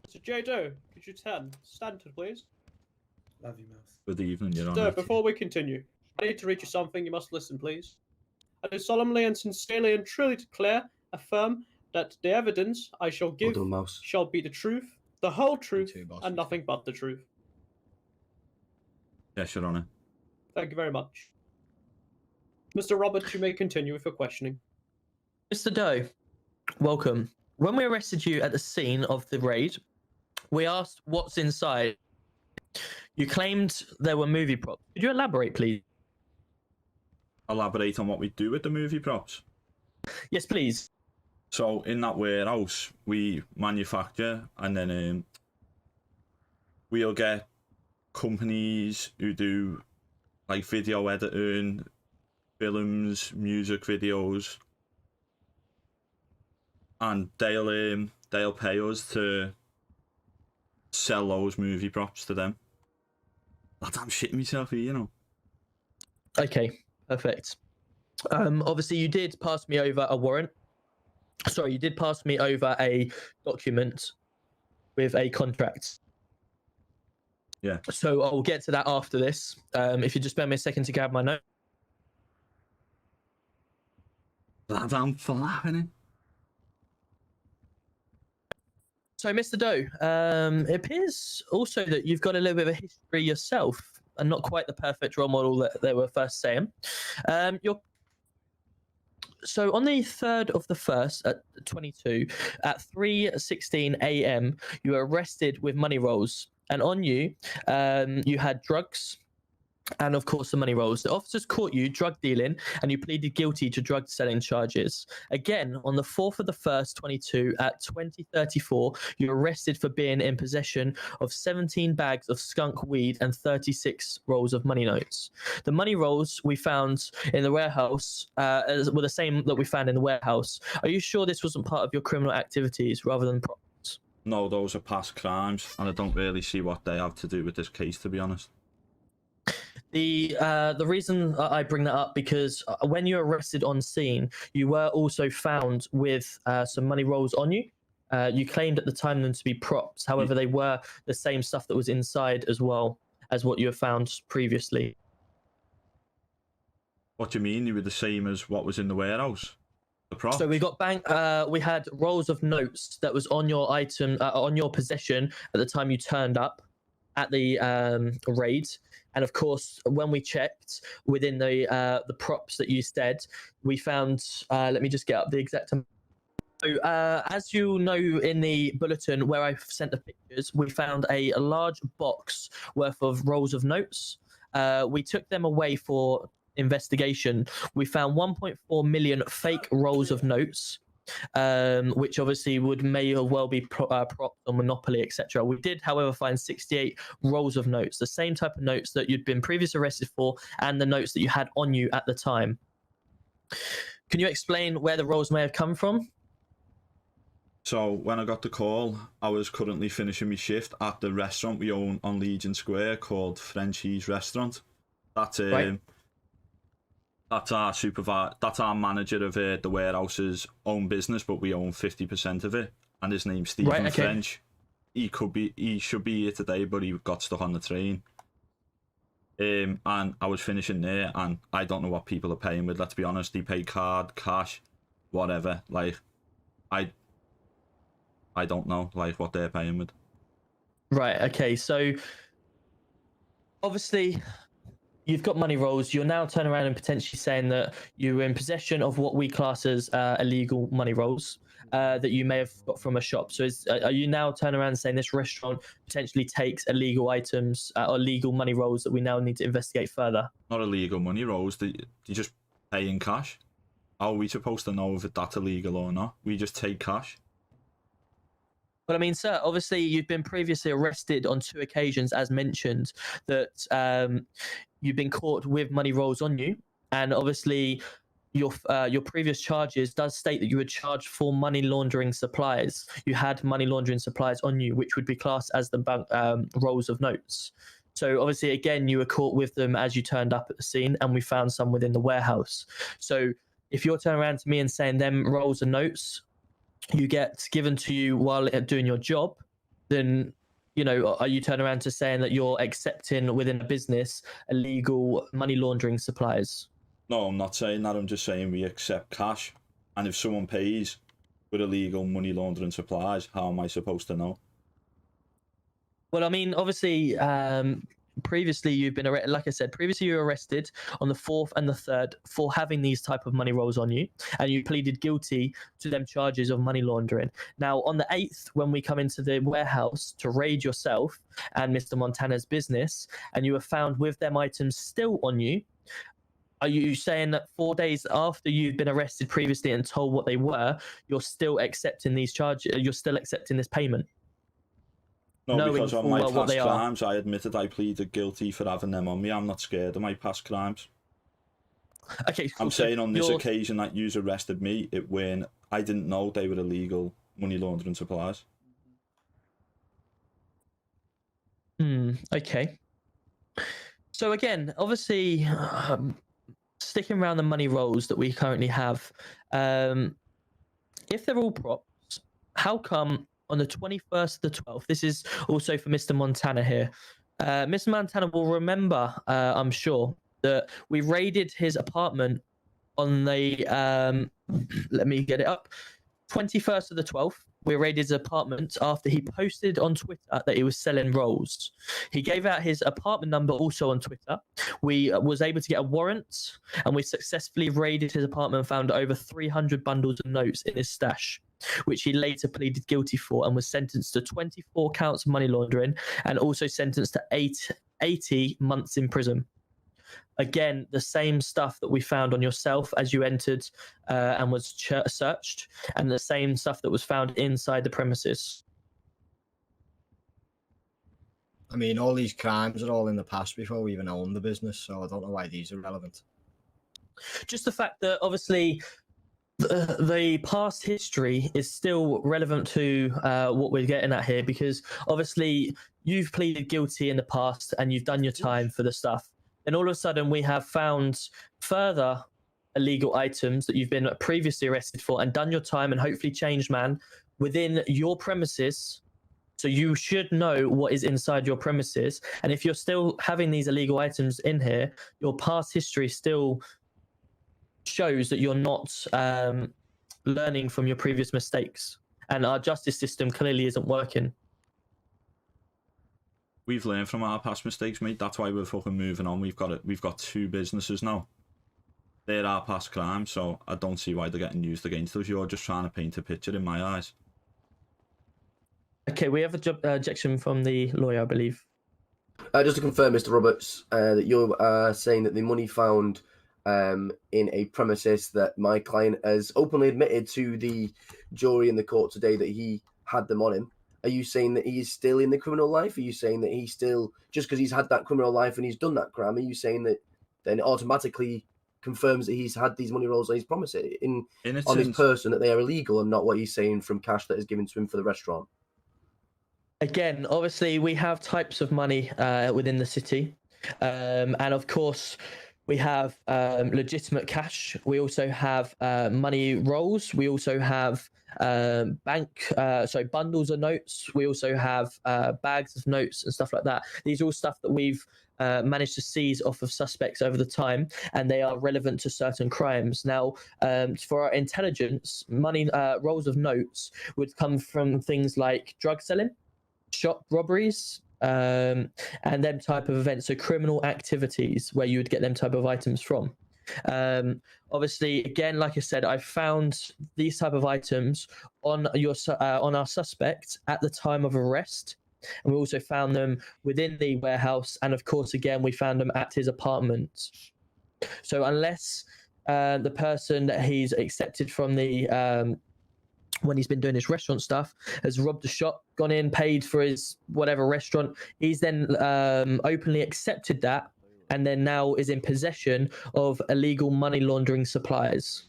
Mr. J. Doe, could you stand, please? Love you, Mouse. Good evening, Your Doe, Honour. before we continue, I need to read you something. You must listen, please. I do solemnly and sincerely and truly affirm that the evidence I shall give shall be the truth, the whole truth, and nothing but the truth. Yes, Your Honour. Thank you very much. Mr. Roberts, you may continue with your questioning. Mr. Doe, welcome. When we arrested you at the scene of the raid, we asked what's inside. You claimed there were movie props. Could you elaborate, please? Elaborate on what we do with the movie props? Yes, please. So in that warehouse, we manufacture, and then we'll get companies who do like video editing, films, music videos, and they'll pay us to sell those movie props to them. I'm shitting myself here, you know. Okay, perfect. Obviously, you did pass me over a warrant. Sorry, you did pass me over a document with a contract. Yeah. So I'll get to that after this. If you just spare me a second to grab my note. I'm flapping. So, Mr. Doe, it appears also that you've got a little bit of a history yourself, and not quite the perfect role model that they were first saying. So on the 3rd of the 1st at 22, at 3:16 a.m., you were arrested with money rolls, and on you, you had drugs. And of course, the money rolls. The officers caught you drug dealing, and you pleaded guilty to drug selling charges. Again, on the 4th of the 1st, 22, at 20:34, you were arrested for being in possession of 17 bags of skunk weed and 36 rolls of money notes. The money rolls we found in the warehouse were the same that we found in the warehouse. Are you sure this wasn't part of your criminal activities rather than props? No, those are past crimes, and I don't really see what they have to do with this case, to be honest. The reason I bring that up because when you were arrested on scene, you were also found with some money rolls on you. You claimed at the time them to be props. However, they were the same stuff that was inside as well as what you have found previously. What do you mean? They were the same as what was in the warehouse? The props? So we got we had rolls of notes that was on your item, on your possession at the time you turned up at the raid. And of course, when we checked within the props that you said, we found. Let me just get up the exact. So, as you know, in the bulletin where I sent the pictures, we found a large box worth of rolls of notes. We took them away for investigation. We found 1.4 million fake rolls of notes. Which obviously may well be props or Monopoly, etc. We did, however, find 68 rolls of notes, the same type of notes that you'd been previously arrested for, and the notes that you had on you at the time. Can you explain where the rolls may have come from? So when I got the call, I was currently finishing my shift at the restaurant we own on Legion Square called Frenchie's Restaurant. That's right. That's our supervisor. That's our manager of the warehouse's own business, but we own 50% of it. And his name's Stephen French. He should be here today, but he got stuck on the train. And I was finishing there, and I don't know what people are paying with. Let's be honest, they pay card, cash, whatever. Like, I don't know like what they're paying with. Right. Okay. So obviously, you've got money rolls. You're now turning around and potentially saying that you were in possession of what we class as illegal money rolls that you may have got from a shop. So are you now turning around and saying this restaurant potentially takes illegal items or illegal money rolls that we now need to investigate further? Not illegal money rolls. They just pay in cash. How are we supposed to know if that's illegal or not? We just take cash. But I mean, sir, obviously you've been previously arrested on 2 occasions, as mentioned, that you've been caught with money rolls on you, and obviously your previous charges does state that you were charged for money laundering supplies. You had money laundering supplies on you, which would be classed as the rolls of notes. So obviously, again, you were caught with them as you turned up at the scene, and we found some within the warehouse. So if you're turning around to me and saying them rolls of notes you get given to you while doing your job, then are you turning around to saying that you're accepting within a business illegal money laundering supplies? No, I'm not saying that. I'm just saying we accept cash, and if someone pays with illegal money laundering supplies, how am I supposed to know? Well, I mean, obviously, previously you've been arrested. Like I said, previously you were arrested on the 4th and the 3rd for having these type of money rolls on you, and you pleaded guilty to them charges of money laundering. Now, on the 8th, when we come into the warehouse to raid yourself and Mr. Montana's business, and you were found with them items still on you, are you saying that 4 days after you've been arrested previously and told what they were, you're still accepting these charges? You're still accepting this payment? No, because on my past crimes, I admitted I pleaded guilty for having them on me. I'm not scared of my past crimes. Okay, cool. I'm saying on this occasion that you arrested me, when I didn't know they were illegal money laundering supplies. Okay. So again, obviously, sticking around the money rolls that we currently have, if they're all props, how come on the 21st of the 12th, this is also for Mr. Montana here, Mr. Montana will remember, I'm sure, that we raided his apartment on the, let me get it up, 21st of the 12th. We raided his apartment after he posted on Twitter that he was selling rolls. He gave out his apartment number also on Twitter. We was able to get a warrant, and we successfully raided his apartment and found over 300 bundles of notes in his stash, which he later pleaded guilty for and was sentenced to 24 counts of money laundering and also sentenced to 80 months in prison. Again, the same stuff that we found on yourself as you entered and was searched, and the same stuff that was found inside the premises. I mean, all these crimes are all in the past before we even owned the business, so I don't know why these are relevant. Just the fact that obviously the past history is still relevant to what we're getting at here, because obviously you've pleaded guilty in the past and you've done your time for the stuff. And all of a sudden we have found further illegal items that you've been previously arrested for and done your time and hopefully changed, man, within your premises. So you should know what is inside your premises. And if you're still having these illegal items in here, your past history still shows that you're not learning from your previous mistakes. And our justice system clearly isn't working. We've learned from our past mistakes, mate. That's why we're fucking moving on. We've got 2 businesses now. They're our past crimes, so I don't see why they're getting used against us. You're just trying to paint a picture in my eyes. Okay, we have an objection from the lawyer, I believe. Just to confirm, Mr. Roberts, that you're saying that the money found in a premises that my client has openly admitted to the jury in the court today that he had them on him. Are you saying that he is still in the criminal life? Are you saying that he's still, just because he's had that criminal life and he's done that crime, are you saying that then it automatically confirms that he's had these money rolls on his promises on his person, that they are illegal and not what he's saying from cash that is given to him for the restaurant? Again, obviously we have types of money within the city. And of course, we have legitimate cash. We also have money rolls. We also have bundles of notes. We also have bags of notes and stuff like that. These are all stuff that we've managed to seize off of suspects over the time, and they are relevant to certain crimes. Now, for our intelligence, money rolls of notes would come from things like drug selling, shop robberies, and them type of events, so criminal activities where you would get them type of items from. Obviously, again, like I said, I found these type of items on our suspect at the time of arrest, and we also found them within the warehouse, and of course, again, we found them at his apartment. So unless the person that he's accepted from the when he's been doing his restaurant stuff has robbed the shop, gone in, paid for his whatever restaurant, he's then openly accepted that, and then now is in possession of illegal money laundering supplies.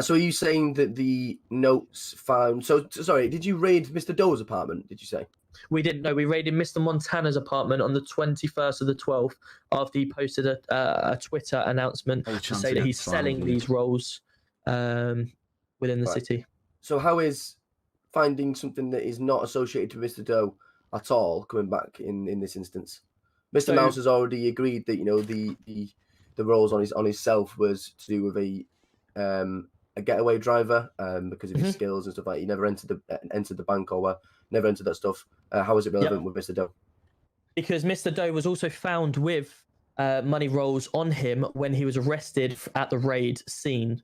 So are you saying that the notes found... So, sorry, did you raid Mr. Doe's apartment, did you say? We didn't know. We raided Mr. Montana's apartment on the 21st of the 12th after he posted a Twitter announcement to say that he's selling these rolls within the city. So how is finding something that is not associated with Mr. Doe at all coming back in this instance? Mr. Mouse has already agreed that the roles on his self was to do with a getaway driver because of his skills and stuff like that. He never entered the bank or never entered that stuff. How is it relevant with Mr. Doe? Because Mr. Doe was also found with money rolls on him when he was arrested at the raid scene.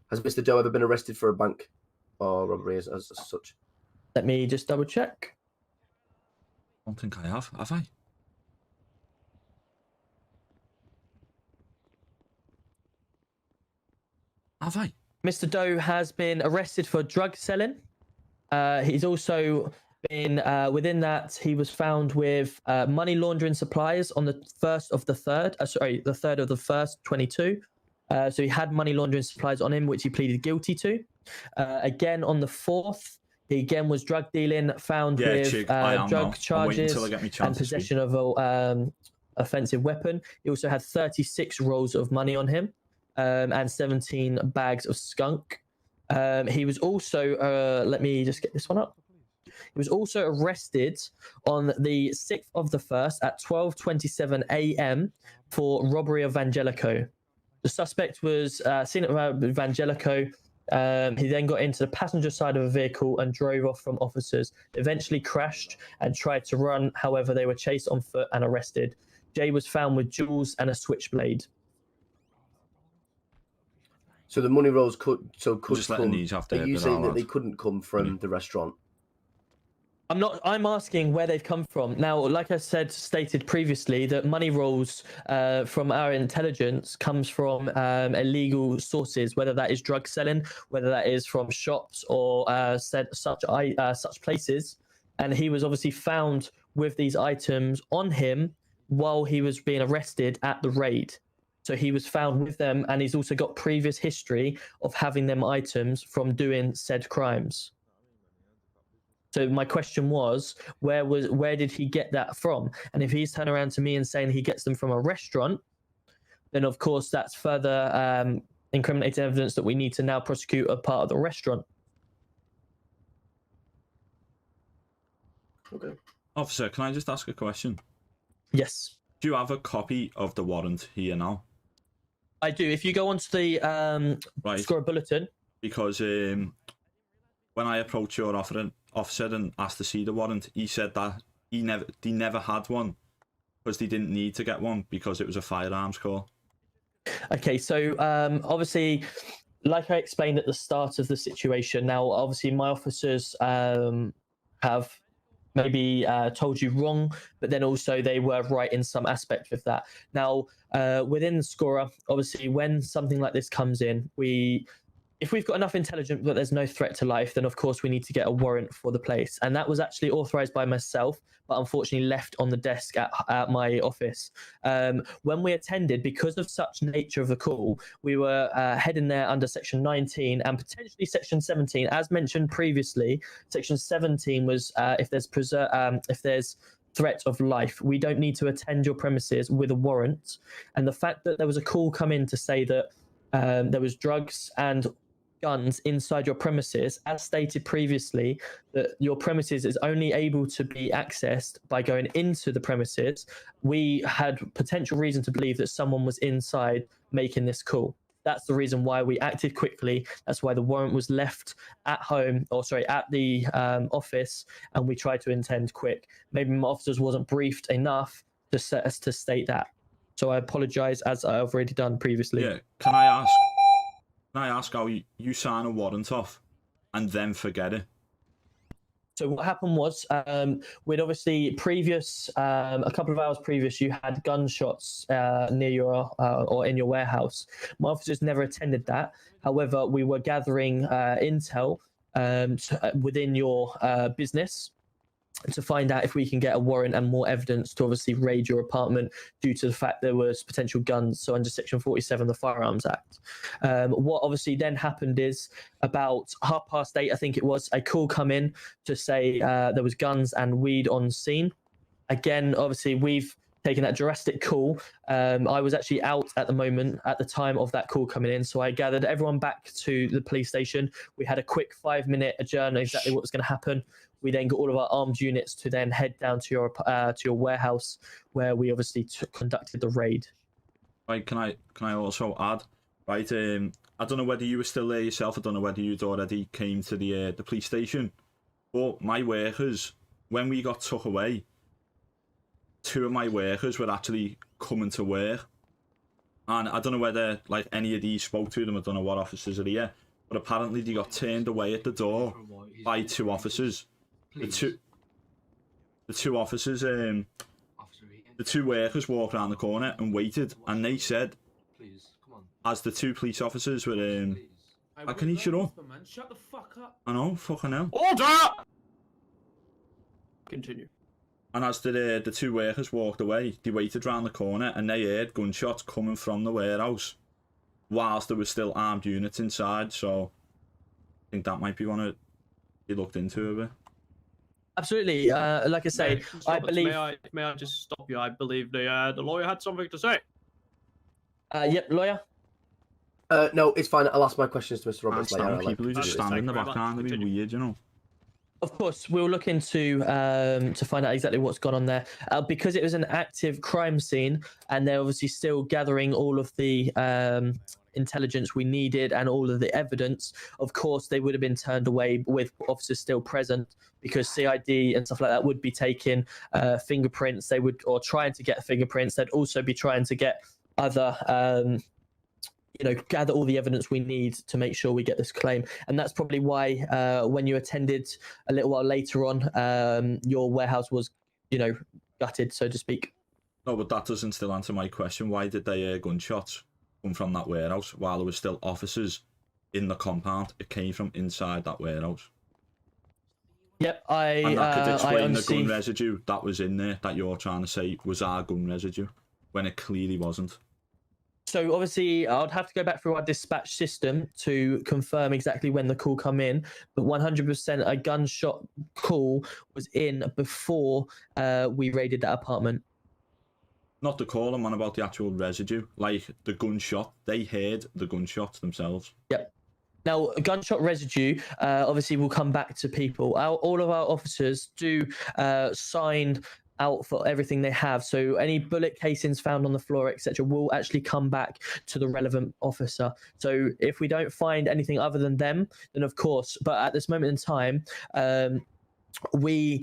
Has Mr. Doe ever been arrested for a bank or robbery as such? Let me just double check. I don't think I have I? Have I? Mr. Doe has been arrested for drug selling. He's also been, within that, he was found with money laundering supplies on the 1st of the 3rd, the 3rd of the 1st, 22. So he had money laundering supplies on him, which he pleaded guilty to. Again, on the 4th, he again was drug dealing, found with drug charges and possession of an offensive weapon. He also had 36 rolls of money on him. And 17 bags of skunk. He was also, let me just get this one up. He was also arrested on the 6th of the 1st at 12:27 a.m. for robbery of Vangelico. The suspect was seen at Vangelico. He then got into the passenger side of a vehicle and drove off from officers. Eventually crashed and tried to run. However, they were chased on foot and arrested. Jay was found with jewels and a switchblade. So the money rolls could just come. These after. Are you saying that they couldn't come from the restaurant? I'm asking where they've come from. Now, like I stated previously, that money rolls from our intelligence comes from illegal sources, whether that is drug selling, whether that is from shops or such places. And he was obviously found with these items on him while he was being arrested at the raid. So he was found with them, and he's also got previous history of having them items from doing said crimes. So my question was, where did he get that from? And if he's turning around to me and saying he gets them from a restaurant, then of course that's further incriminating evidence that we need to now prosecute a part of the restaurant. Okay. Officer, can I just ask a question? Yes. Do you have a copy of the warrant here now? I do. If you go onto the SCOUSER bulletin. Because when I approached your officer and asked to see the warrant, he said that they never had one because they didn't need to get one because it was a firearms call. Okay, so obviously, like I explained at the start of the situation, now obviously my officers have maybe told you wrong, but then also they were right in some aspect of that. Now, within the SCOUSER, obviously, when something like this comes in, if we've got enough intelligence but there's no threat to life, then of course we need to get a warrant for the place. And that was actually authorized by myself, but unfortunately left on the desk at my office. When we attended, because of such nature of the call, we were heading there under Section 19 and potentially Section 17. As mentioned previously, Section 17 was if there's threat of life, we don't need to attend your premises with a warrant. And the fact that there was a call come in to say that there was drugs and guns inside your premises, as stated previously, that your premises is only able to be accessed by going into the premises, we had potential reason to believe that someone was inside making this call. That's the reason why we acted quickly. That's why the warrant was left at the office, and we tried to attend quick. Maybe my officers wasn't briefed enough to state that. So I apologize, as I've already done previously. Yeah, can I ask how you sign a warrant off and then forget it? So what happened was, we'd obviously a couple of hours previous, you had gunshots near your or in your warehouse. My officers never attended that. However, we were gathering intel within your business to find out if we can get a warrant and more evidence to obviously raid your apartment due to the fact there was potential guns. So under Section 47 of the Firearms Act. What obviously then happened is about 8:30, I think it was, a call come in to say there was guns and weed on scene. Again, obviously we've taking that drastic call. I was actually out at the moment at the time of that call coming in, so I gathered everyone back to the police station. We had a quick 5-minute adjourn on exactly what was going to happen. We then got all of our armed units to then head down to your warehouse, where we obviously conducted the raid. Right, can I also add? Right, I don't know whether you were still there yourself. I don't know whether you'd already came to the police station. But my workers, when we got took away, 2 of my workers were actually coming to work, and I don't know whether like any of these spoke to them. I don't know what officers are here, but apparently they got turned away at the door by 2 officers. The two officers, the 2 workers walked around the corner and waited, and they said, as the 2 police officers were can you shut up? Shut the fuck up. I know, fucking hell. Order! Continue. And as the 2 workers walked away, they waited round the corner and they heard gunshots coming from the warehouse whilst there were still armed units inside. So I think that might be one of they looked into a bit. Absolutely. Like I say, I believe. May I just stop you? I believe the lawyer had something to say. Yep, lawyer. No, it's fine. I'll ask my questions to Mr. Roberts later. People who just stand in the background, they'd be weird, you know. Of course, we'll look into to find out exactly what's gone on there. Because it was an active crime scene, and they're obviously still gathering all of the intelligence we needed and all of the evidence. Of course, they would have been turned away with officers still present, because CID and stuff like that would be taking fingerprints. They would, or trying to get fingerprints. They'd also be trying to get other. Gather all the evidence we need to make sure we get this claim. And that's probably why when you attended a little while later on, your warehouse was, gutted, so to speak. No, but that doesn't still answer my question. Why did they hear gunshots come from that warehouse while there were still officers in the compound? It came from inside that warehouse. Yep, and that could explain the gun residue that was in there that you're trying to say was our gun residue, when it clearly wasn't. So obviously, I'd have to go back through our dispatch system to confirm exactly when the call come in. But 100%, a gunshot call was in before we raided that apartment. Not the call, I'm on about the actual residue. Like the gunshot, they heard the gunshots themselves. Yep. Now, gunshot residue, obviously, will come back to people. All of our officers do sign out for everything they have, so any bullet casings found on the floor, etc., will actually come back to the relevant officer. So if we don't find anything other than them, then of course, but at this moment in time, we're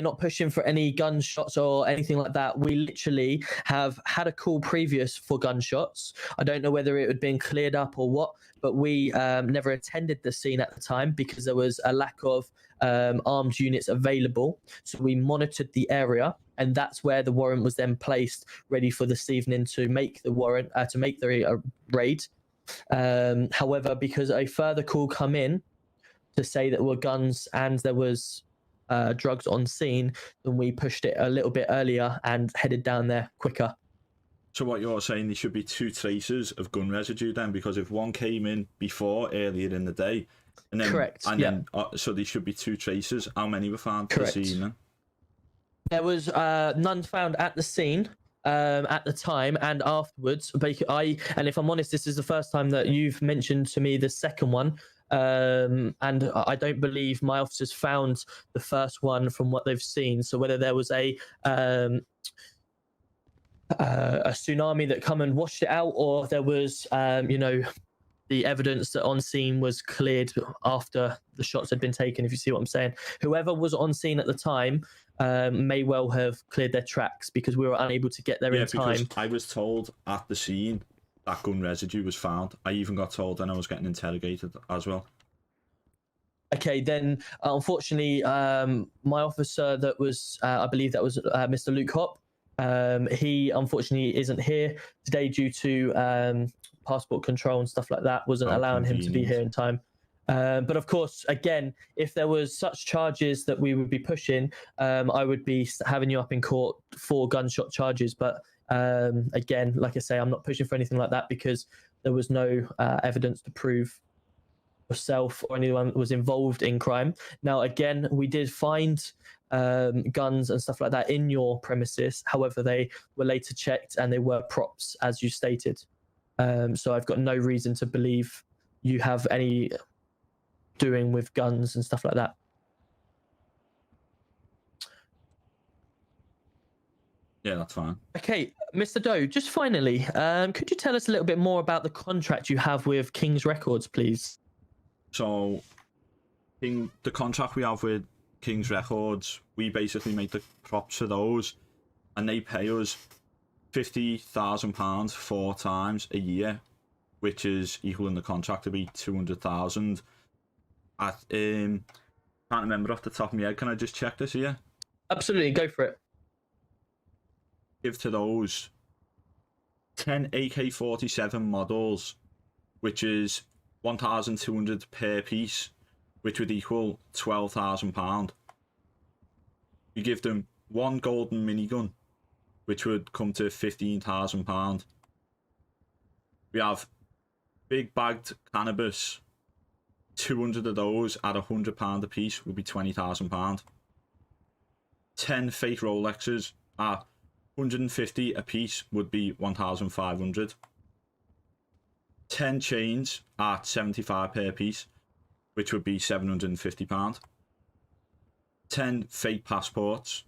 not pushing for any gunshots or anything like that. We literally have had a call previous for gunshots. I don't know whether it had been cleared up or what, but we never attended the scene at the time because there was a lack of armed units available. So we monitored the area, and that's where the warrant was then placed, ready for this evening to make the warrant, to make the raid. However, because a further call come in to say that there were guns and there was drugs on scene, then we pushed it a little bit earlier and headed down there quicker. So what you're saying, there should be 2 traces of gun residue then, because if one came in before, earlier in the day, and then, correct. And then, so there should be 2 traces. How many were found at the scene then? There was none found at the scene at the time and afterwards. And if I'm honest, this is the first time that you've mentioned to me the second one. And I don't believe my officers found the first one from what they've seen. So whether there was a tsunami that come and washed it out, or there was the evidence that on scene was cleared after the shots had been taken, if you see what I'm saying. Whoever was on scene at the time may well have cleared their tracks, because we were unable to get there in time. Yeah, because I was told at the scene that gun residue was found. I even got told then I was getting interrogated as well. Okay, then unfortunately, my officer that was, I believe that was Mr. Luke Hopp, he unfortunately isn't here today due to passport control and stuff like that, wasn't allowing him to be here in time. But of course, again, if there was such charges that we would be pushing, I would be having you up in court for gunshot charges. But again, like I say, I'm not pushing for anything like that because there was no evidence to prove yourself or anyone that was involved in crime. Now, again, we did find guns and stuff like that in your premises. However, they were later checked and they were props, as you stated. So I've got no reason to believe you have any doing with guns and stuff like that. Yeah, that's fine. Okay, Mr. Doe, just finally, could you tell us a little bit more about the contract you have with King's Records, please? So, the contract we have with King's Records, we basically make the props for those, and they pay us £50,000 4 times a year, which is equal in the contract to be 200,000. I can't remember off the top of my head. Can I just check this here? Absolutely, go for it. Give to those 10 AK-47 models, which is 1,200 per piece, which would equal £12,000. You give them 1 golden minigun, which would come to £15,000. We have big bagged cannabis, 200 of those at £100 a piece would be £20,000. 10 fake Rolexes at 150 a piece would be 1,500. 10 chains at 75 per piece, which would be £750. 10 fake passports,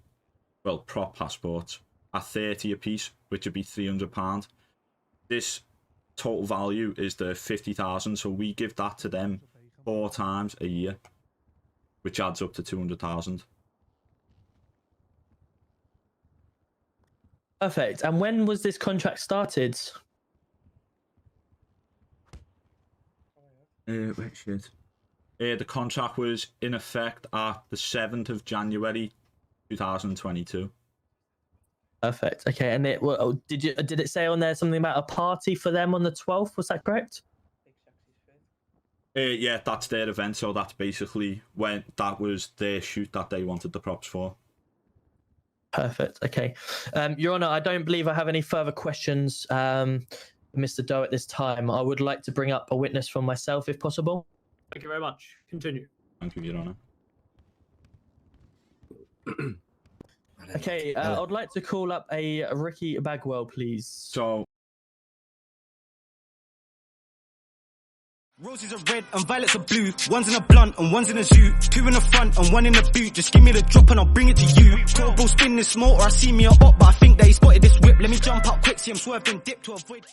well, prop passports, at 30 a piece, which would be £300. This total value is the 50,000, so we give that to them 4 times a year, which adds up to 200,000. Perfect. And when was this contract started? The contract was in effect at the 7th of January 2022. Perfect. Okay. And did it say on there something about a party for them on the 12th? Was that correct? Yeah, that's their event. So that's basically when that was their shoot that they wanted the props for. Perfect. Okay. Your Honor, I don't believe I have any further questions, Mr. Doe, at this time. I would like to bring up a witness from myself, if possible. Thank you very much. Continue. Thank you, Your Honor. Okay, I'd like to call up a Ricky Bagwell, please. So. Roses are red and violets are blue. One's in a blunt and one's in a zoo. 2 in the front and 1 in the boot. Just give me the drop and I'll bring it to you. Turbo spin this motor, I see me a op, but I think that he spotted this whip. Let me jump up quick, see him swerve and dip to avoid.